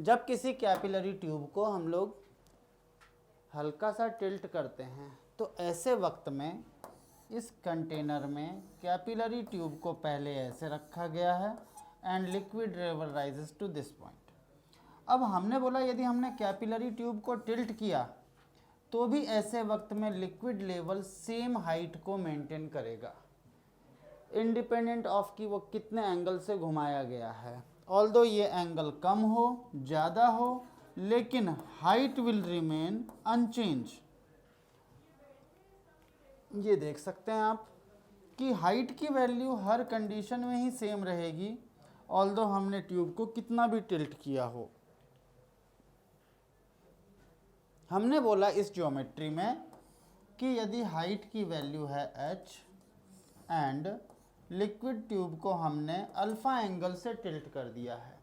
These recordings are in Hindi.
जब किसी कैपिलरी ट्यूब को हम लोग हल्का सा टिल्ट करते हैं तो ऐसे वक्त में इस कंटेनर में कैपिलरी ट्यूब को पहले ऐसे रखा गया है and liquid level rises to this point. अब हमने बोला यदि हमने कैपिलरी ट्यूब को टिल्ट किया तो भी ऐसे वक्त में लिक्विड लेवल सेम हाइट को मेंटेन करेगा इंडिपेंडेंट ऑफ कि वो कितने एंगल से घुमाया गया है। ऑल्दो ये एंगल कम हो ज़्यादा हो लेकिन हाइट विल रिमेन अनचेंज। ये देख सकते हैं आप कि हाइट की वैल्यू हर कंडीशन में ही सेम रहेगी ऑल्दो हमने ट्यूब को कितना भी टिल्ट किया हो। हमने बोला इस ज्योमेट्री में कि यदि हाइट की वैल्यू है h एंड लिक्विड ट्यूब को हमने अल्फा एंगल से टिल्ट कर दिया है,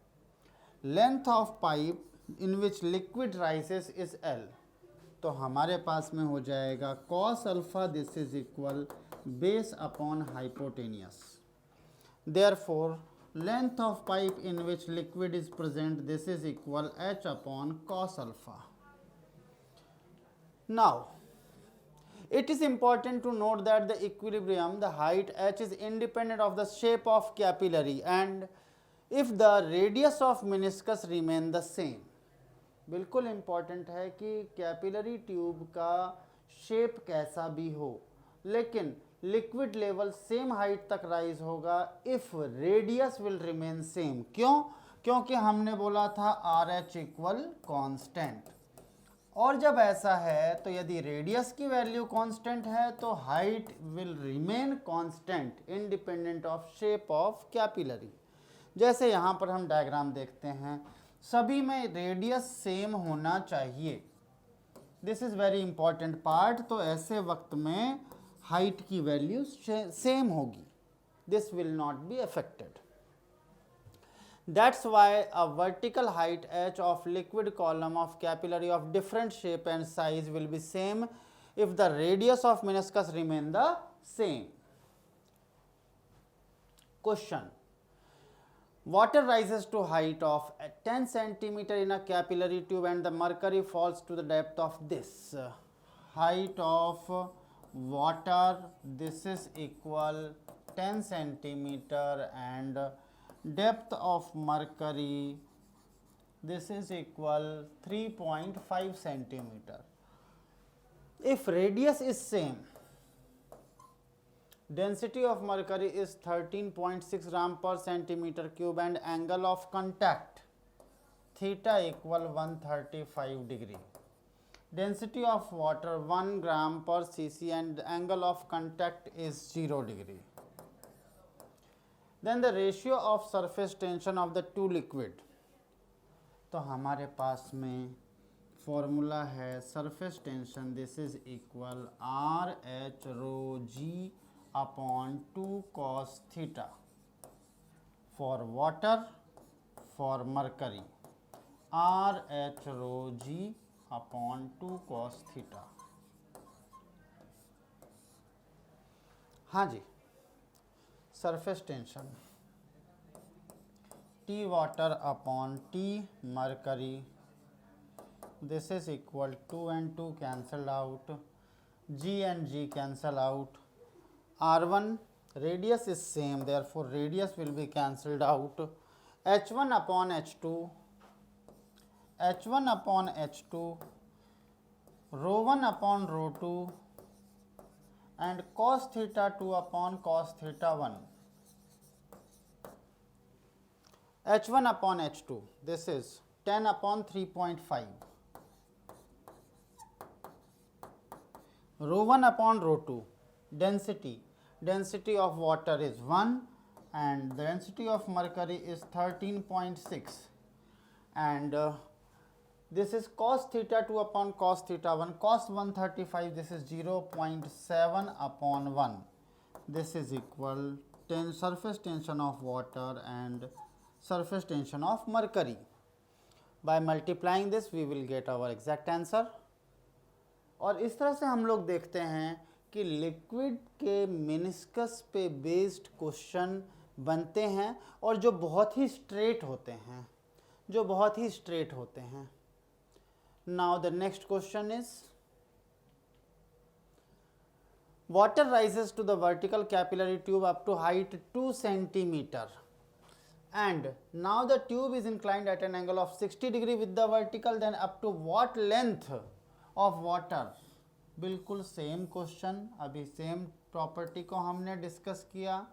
length of pipe in which liquid राइसेस is L, तो हमारे पास में हो जाएगा cos alpha this is equal base upon hypotenuse. Therefore length of pipe in which liquid is present this is equal h upon cos alpha. Now, it is important to note that the equilibrium, the height h is independent of the shape of capillary and if the radius of meniscus remain the same. बिल्कुल important है कि कैपिलरी ट्यूब का शेप कैसा भी हो लेकिन लिक्विड लेवल सेम हाइट तक राइज होगा if radius will remain same. क्यों? क्योंकि हमने बोला था आर एच इक्वल कॉन्स्टेंट, और जब ऐसा है तो यदि रेडियस की वैल्यू कांस्टेंट है तो height will remain constant independent of shape of capillary. जैसे यहाँ पर हम डायग्राम देखते हैं सभी में रेडियस सेम होना चाहिए, this is very important part. तो ऐसे वक्त में हाइट की वैल्यू सेम होगी, this will not be affected. That's why a vertical height h of liquid column of capillary of different shape and size will be same if the radius of meniscus remain the same. Question: water rises to height of 10 centimeter in a capillary tube and the mercury falls to the depth of this. Height of water this is equal 10 centimeter and depth of mercury this is equal 3.5 centimeter. If radius is same, density of mercury is 13.6 gram per centimeter cube and angle of contact theta equal 135 degree. Density of water 1 gram per cc and angle of contact is 0 degree. Then the ratio of surface tension of the two liquid, तो हमारे पास में फॉर्मूला है surface tension this is equal R H rho g upon 2 cos theta for water for mercury, R H rho g upon 2 cos theta. हाँ जी, surface tension T water upon T mercury this is equal 2 and 2 cancel out, g and g cancel out, r1 radius is same therefore radius will be cancelled out, h1 upon h2, h1 upon h2, rho 1 upon rho 2 and cos theta 2 upon cos theta 1, h1 upon h2 this is 10 upon 3.5, rho 1 upon rho 2, density of water is 1 and the density of mercury is 13.6 and this is cos theta 2 upon cos theta 1, cos 135 this is 0.7 upon 1, this is equal 10 surface tension of water and surface tension of mercury. By multiplying this we will get our exact answer. और इस तरह से हम लोग देखते हैं कि लिक्विड के मेनिस्कस पे बेस्ड क्वेश्चन बनते हैं और जो बहुत ही स्ट्रेट होते हैं, जो बहुत ही स्ट्रेट होते हैं। Now the next question is water rises to the vertical capillary tube up to height 2 centimeter and now the tube is inclined at an angle of 60 degree with the vertical, then up to what length of water? बिल्कुल सेम क्वेश्चन, अभी सेम प्रॉपर्टी को हमने डिस्कस किया।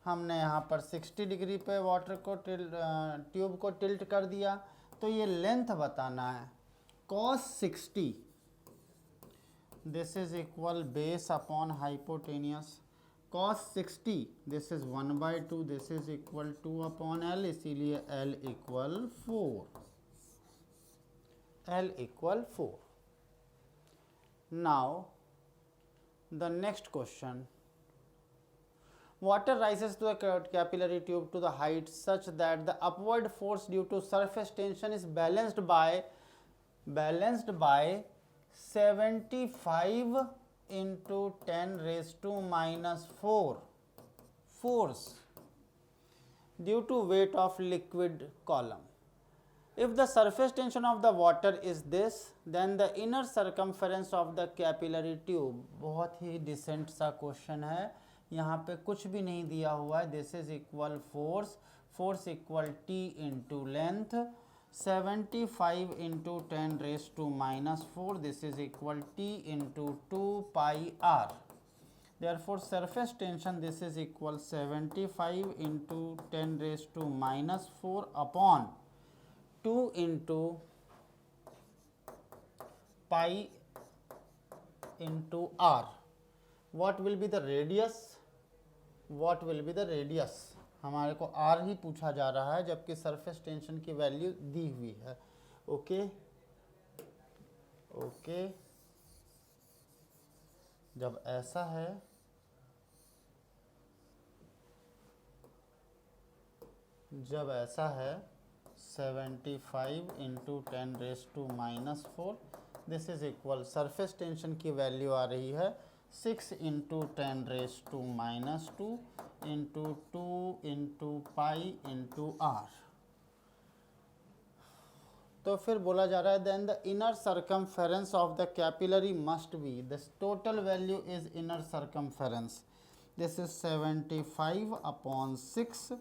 हमने यहाँ पर 60 डिग्री पे वाटर को ट्यूब को टिल्ट कर दिया, तो ये लेंथ बताना है। cos 60 this is equal base upon hypotenuse, cos 60 this is 1/2, this is equal 2 upon L, इसीलिए L equal 4, L equal 4. Now the next question, water rises to the capillary tube to the height such that the upward force due to surface tension is balanced by 75 into 10 raised to minus 4 force due to weight of liquid column. If the surface tension of the water is this, then the inner circumference of the capillary tube, बहुत ही डिसेंट सा क्वेश्चन है, यहाँ पे कुछ भी नहीं दिया हुआ है। This is equal force equal T into length, 75 into 10 raised to minus 4, this is equal T into 2 pi r. Therefore, surface tension this is equal 75 into 10 raised to minus 4 upon 2 into pi into r. What will be the radius? What will be the radius? हमारे को r ही पूछा जा रहा है, जबकि सरफेस टेंशन की वैल्यू दी हुई है। ओके ओके, जब ऐसा है जब ऐसा है 75 into 10 raised to minus 4, this is equal, surface tension की वैल्यू आ रही है 6 into 10 raised to minus 2 into 2 into pi into r. तो फिर बोला जा रहा है then the inner circumference of the capillary must be, this total value is inner circumference, this is 75 upon 6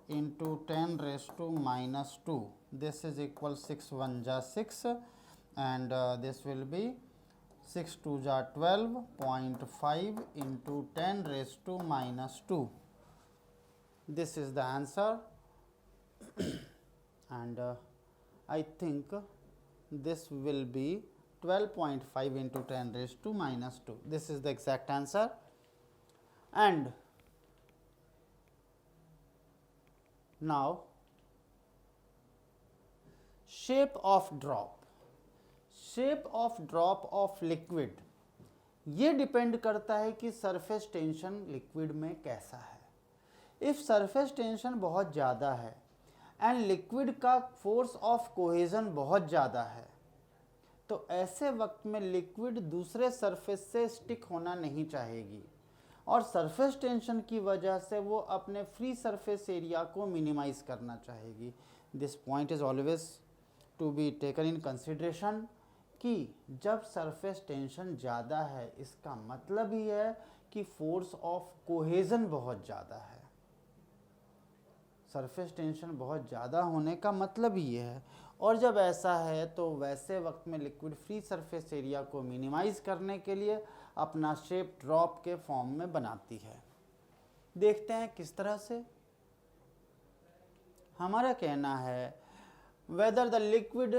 into 10 raised to minus 2, this is equal 6 1 ja 6 and this will be 6 2 ja 12.5 into 10 raised to minus 2. This is the answer and I think this will be 12.5 into 10 raised to minus 2. This is the exact answer. And now shape of drop of liquid, ये डिपेंड करता है कि सरफेस टेंशन लिक्विड में कैसा है। इफ सरफेस टेंशन बहुत ज़्यादा है एंड लिक्विड का फोर्स ऑफ कोहेजन बहुत ज़्यादा है, तो ऐसे वक्त में लिक्विड दूसरे सरफेस से स्टिक होना नहीं चाहेगी और सरफेस टेंशन की वजह से वो अपने फ्री सरफेस एरिया को मिनिमाइज करना चाहेगी। This point is always to be taken in consideration कि जब सरफेस टेंशन ज़्यादा है इसका मतलब ही है कि फोर्स ऑफ कोहेजन बहुत ज़्यादा है। सरफेस टेंशन बहुत ज़्यादा होने का मतलब ये है, और जब ऐसा है तो वैसे वक्त में लिक्विड फ्री सरफेस एरिया को मिनिमाइज करने के लिए अपना शेप ड्रॉप के फॉर्म में बनाती है। देखते हैं किस तरह से। हमारा कहना है whether the liquid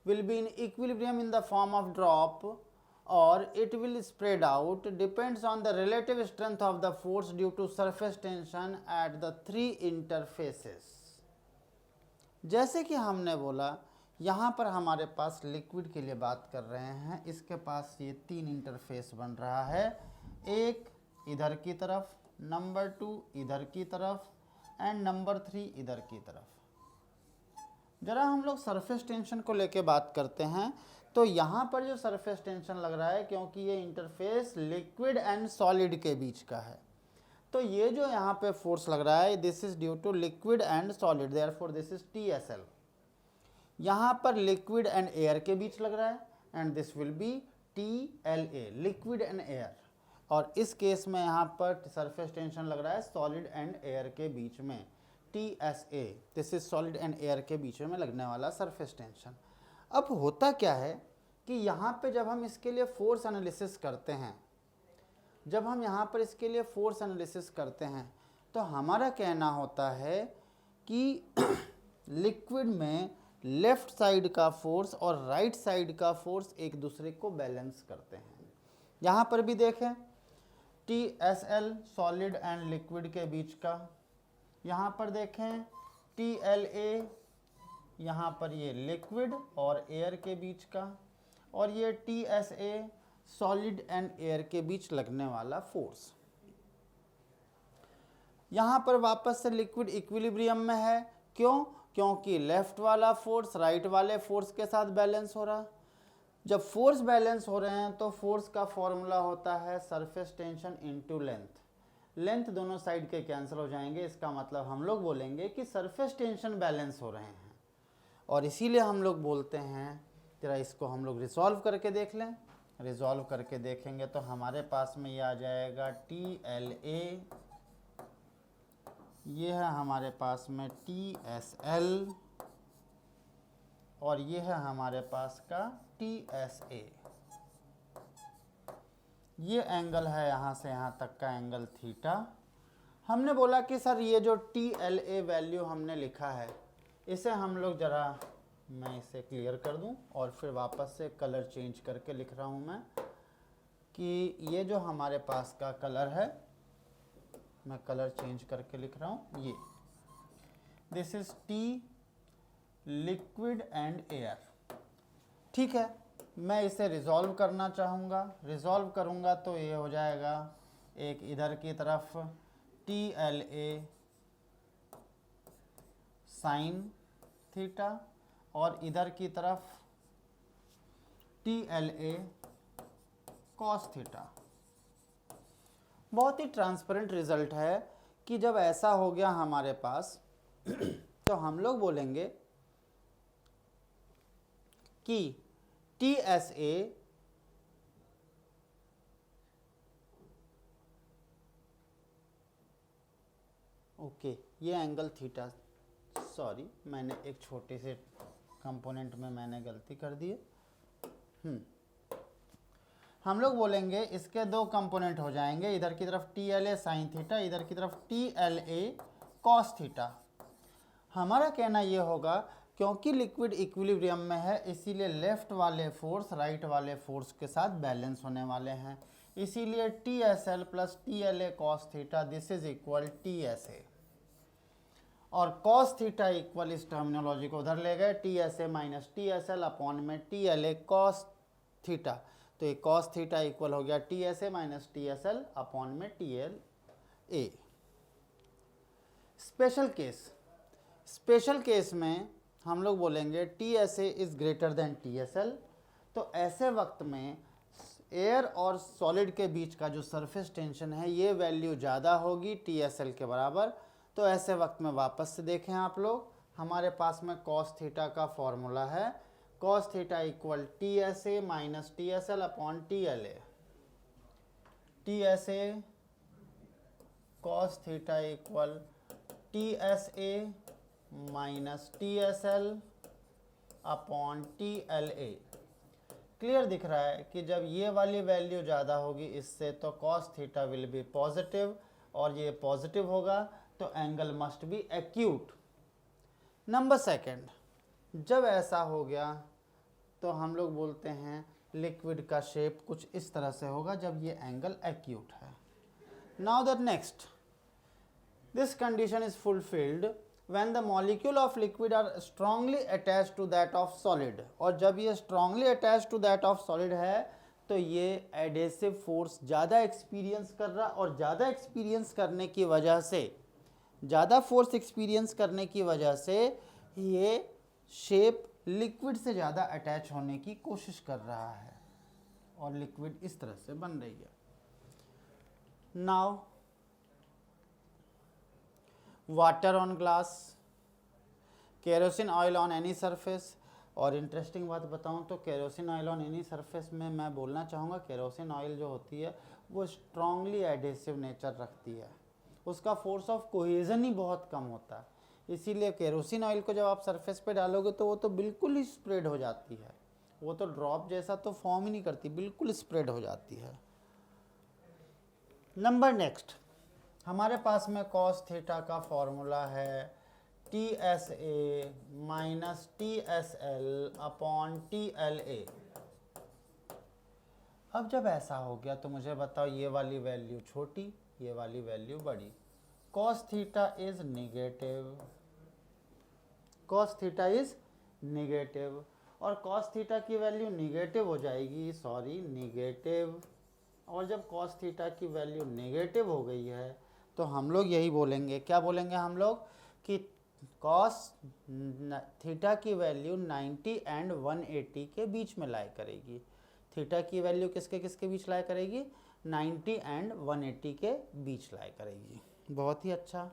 will be in equilibrium in the form of drop or it will spread out depends on the relative strength of the force due to surface tension at the three interfaces. जैसे कि हमने बोला यहाँ पर हमारे पास लिक्विड के लिए बात कर रहे हैं, इसके पास ये तीन इंटरफेस बन रहा है, एक इधर की तरफ, नंबर 2 इधर की तरफ एंड नंबर 3 इधर की तरफ। जरा हम लोग सरफेस टेंशन को लेके बात करते हैं। तो यहाँ पर जो सरफेस टेंशन लग रहा है, क्योंकि ये इंटरफेस लिक्विड एंड सॉलिड के बीच का है, तो ये जो यहाँ पे फोर्स लग रहा है this is due to liquid and solid, therefore this is TSL। यहाँ पर लिक्विड एंड एयर के बीच लग रहा है and this will be TLA, liquid and air. और इस केस में यहाँ पर सरफेस टेंशन लग रहा है सॉलिड एंड एयर के बीच में, TSA, this is solid and air के बीच में लगने वाला सरफेस टेंशन। अब होता क्या है कि यहाँ पे जब हम इसके लिए फोर्स एनालिसिस करते हैं, जब हम यहाँ पर इसके लिए फोर्स एनालिसिस करते हैं तो हमारा कहना होता है कि लिक्विड में लेफ्ट साइड का फोर्स और राइट साइड का फोर्स एक दूसरे को बैलेंस करते हैं। यहाँ पर भी देखें TSL सॉलिड एंड लिक्विड के बीच का, यहाँ पर देखें TLA, यहाँ पर ये लिक्विड और एयर के बीच का, और ये TSA सॉलिड एंड एयर के बीच लगने वाला फोर्स। यहाँ पर वापस से लिक्विड इक्विलिब्रियम में है, क्यों? क्योंकि लेफ्ट वाला फोर्स राइट वाले फोर्स के साथ बैलेंस हो रहा। जब फोर्स बैलेंस हो रहे हैं तो फोर्स का फॉर्मूला होता है surface tension into length. Length दोनों साइड के कैंसिल हो जाएंगे, इसका मतलब हम लोग बोलेंगे कि सरफेस टेंशन बैलेंस हो रहे हैं, और इसीलिए हम लोग बोलते हैं, जरा इसको हम लोग रिजॉल्व करके देख लें। रिजॉल्व करके देखेंगे तो हमारे पास में ये आ जाएगा TLA, ये है हमारे पास में TSL, और ये है हमारे पास का TSA। ये एंगल है यहाँ से यहाँ तक का एंगल थीटा। हमने बोला कि सर ये जो TLA वैल्यू हमने लिखा है इसे हम लोग जरा, मैं इसे क्लियर कर दूं और फिर वापस से कलर चेंज करके लिख रहा हूं मैं, कि ये जो हमारे पास का कलर है, मैं कलर चेंज करके लिख रहा हूं, ये this is T liquid and air. ठीक है, मैं इसे रिजॉल्व करना चाहूँगा, रिजॉल्व करूँगा तो ये हो जाएगा एक इधर की तरफ TLA साइन थीटा और इधर की तरफ TLA कॉस थीटा। बहुत ही ट्रांसपेरेंट रिजल्ट है कि जब ऐसा हो गया हमारे पास तो हम लोग बोलेंगे कि TSA ओके, ये एंगल थीटा, सॉरी मैंने एक छोटे से कंपोनेंट में मैंने गलती कर दी है। हम लोग बोलेंगे इसके दो कंपोनेंट हो जाएंगे, इधर की तरफ TLA साइन थीटा, इधर की तरफ TLA कॉस थीटा। हमारा कहना ये होगा क्योंकि लिक्विड इक्विलिब्रियम में है इसीलिए लेफ्ट वाले फोर्स राइट वाले फोर्स के साथ बैलेंस होने वाले हैं, इसीलिए TSL plus TLA cos theta this is equal TSA, और कॉस थीटा इक्वल, इस टर्मिनोलॉजी को उधर ले गए, TSA माइनस TSL अपॉन में TLA कॉस थीटा, तो ये कॉस थीटा इक्वल हो गया TSA माइनस TSL अपॉन में TLA। Special case, special case में हम लोग बोलेंगे TSA is greater than TSL, तो ऐसे वक्त में एयर और सॉलिड के बीच का जो सरफेस टेंशन है ये वैल्यू ज़्यादा होगी TSL के बराबर। तो ऐसे वक्त में वापस से देखें आप लोग, हमारे पास में कॉस थीटा का फॉर्मूला है, cos theta equal TSA minus TSL upon TLA। TSA cos theta equal TSA minus TSL upon TLA। Clear दिख रहा है कि जब ये वाली वैल्यू ज़्यादा होगी इससे तो cos theta will be positive, और ये पॉजिटिव होगा तो angle must be acute. Number second, जब ऐसा हो गया तो हम लोग बोलते हैं लिक्विड का शेप कुछ इस तरह से होगा जब ये एंगल एक्यूट है। Now the next, this condition is fulfilled when the molecule of liquid are strongly attached to that of solid, और जब ये strongly attached to that of solid है तो ये adhesive force ज़्यादा एक्सपीरियंस कर रहा, और ज़्यादा एक्सपीरियंस करने की वजह से, ज़्यादा फोर्स एक्सपीरियंस करने की वजह से ये शेप लिक्विड से ज़्यादा अटैच होने की कोशिश कर रहा है और लिक्विड इस तरह से बन रही है। Now water on glass, kerosene oil on any surface, और इंटरेस्टिंग बात बताऊं तो kerosene oil on any surface में मैं बोलना चाहूँगा केरोसिन ऑयल जो होती है वो स्ट्रांगली एडहेसिव नेचर रखती है, उसका फोर्स ऑफ कोहेजन ही बहुत कम होता है, इसीलिए केरोसिन ऑयल को जब आप सरफेस पे डालोगे तो वो तो बिल्कुल ही स्प्रेड हो जाती है, वो तो ड्रॉप जैसा तो फॉर्म ही नहीं करती, बिल्कुल स्प्रेड हो जाती है। नंबर नेक्स्ट, हमारे पास में कॉस थीटा का फॉर्मूला है TSA minus TSL upon TLA। अब जब ऐसा हो गया तो मुझे बताओ ये वाली वैल्यू छोटी, ये वाली वैल्यू बड़ी, cos theta is negative, cos theta is negative, और cos थीटा की वैल्यू निगेटिव हो जाएगी, सॉरी निगेटिव, और जब cos थीटा की वैल्यू नेगेटिव हो गई है तो हम लोग यही बोलेंगे, क्या बोलेंगे हम लोग कि cos थीटा की वैल्यू 90 एंड 180 के बीच में लाई करेगी। थीटा की वैल्यू किसके किसके बीच लाई करेगी? 90 एंड 180 के बीच लाई करेगी। बहुत ही अच्छा।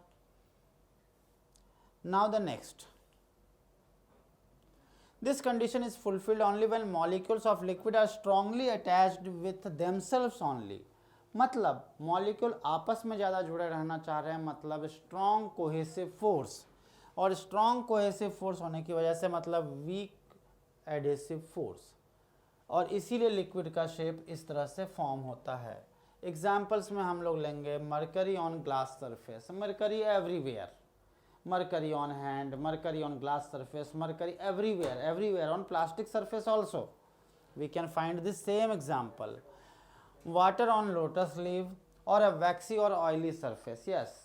Now the next, this condition is fulfilled only when molecules of liquid are strongly attached with themselves only। मतलब मॉलिक्यूल आपस में ज़्यादा जुड़े रहना चाह रहे हैं, मतलब स्ट्रॉन्ग कोहेसिव फोर्स, और स्ट्रॉन्ग कोहेसिव फोर्स होने की वजह से मतलब वीक एडहेसिव फोर्स, और इसीलिए लिक्विड का शेप इस तरह से फॉर्म होता है। एग्जाम्पल्स में हम लोग लेंगे mercury on glass surface, mercury everywhere, mercury on hand, mercury on glass surface, mercury everywhere, everywhere on plastic surface also we can find this same example, water on lotus leaf or a waxy or oily surface, yes।